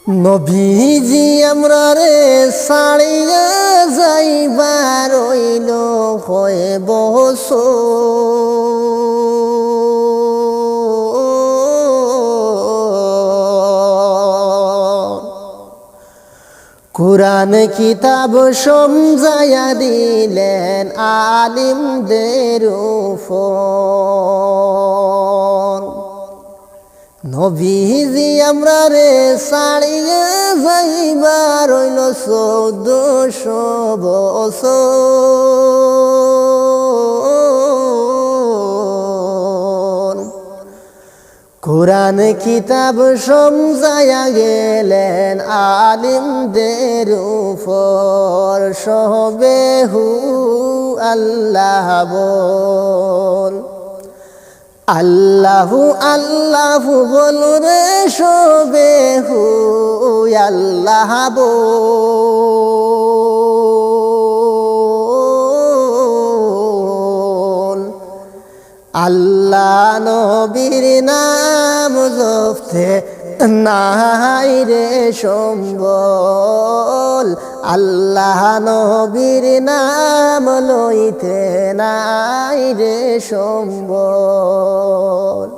নবীজি আমরা রে ছাড়িয়া যাইবার রইল হয়ে কুরআন কিতাব সমঝায়া দিলেন আলিমদের উপর। নবীজি আমরা রে ছাড়িয়া যাইবার রইল 1400 বছর। কুরআন কিতাব সমঝায়া গেলেন আলিমদের উপর। সবে হু আল্লাহ বল, আল্লাহু আল্লাহু বল রে সবে হু আল্লাহ বল। আল্লাহ নবীর নাম জপতে নাই রে সম্বল, আল্লাহ নবীর নাম লইতে নাই রে সম্বল।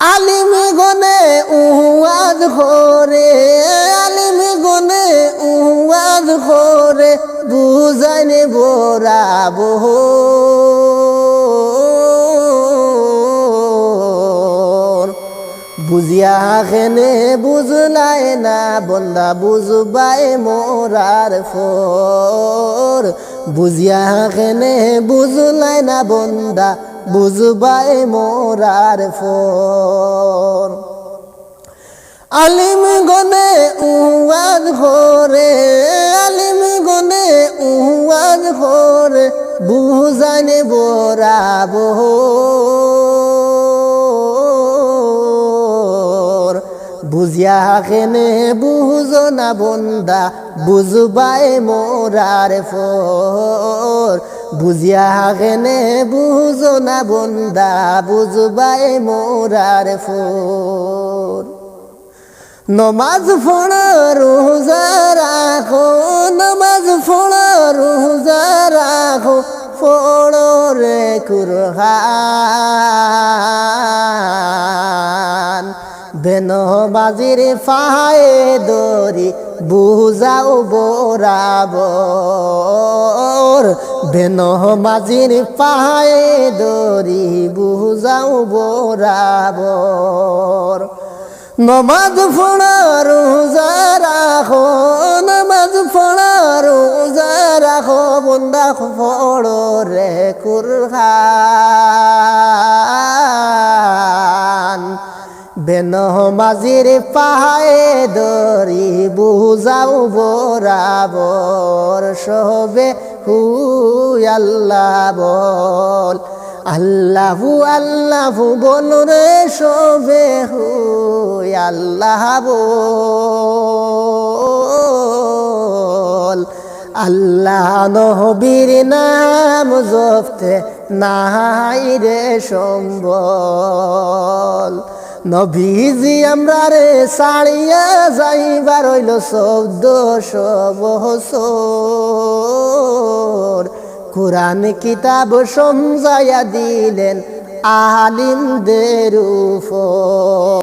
আলিম গনে উওয়াজ করে, আলিম গনে উওয়াজ করে বুঝাইনে বরাবর। বুঝিয়া খেনে বুঝলাই না বন্দা বুঝবাই মোরার ফোর। বুঝিয়া খেনে বুঝলাই না বন্দা বুঝবাই মোরার ফোর। আলিম গনে উওয়াজ করে, আলিম গনে উওয়াজ করে বুঝাইনে বরাবর। বুঝিয়া খেনে বুঝো না বন্দা বুঝবাই মোরার ফোর। বুঝিয়া খেনে বুঝো না বন্দা বুঝবাই মোরার ফোর। নমাজ পড়ো রোজা রাখো, নমাজ পড়ো রোজা রাখো, পড়ো রে কুরআন। বেনমাজির পায়ে দড়ি বুঝাও বরাবর। বেনমাজির পায়ে দড়ি বুঝাও বরাবর। নমাজ পড়ো রোজা রাখো, নমাজ পড়ো রোজা রাখো, বন্দা পড়ো রে কুরআন। বেনমাজির পায়ে দড়ি বুঝাও বরাবর। সবে হু আল্লাহ বল, আল্লাহু আল্লাহু বল রে সবে হু আল্লাহ বল। আল্লাহ নবীর নাম জপতে নাই রে সম্বল। নবীজি আমরা রে ছাড়িয়া যাইবার রইল 1400 বছর। কুরআন কিতাব সমঝায়া দিলেন আলিমদের উপর।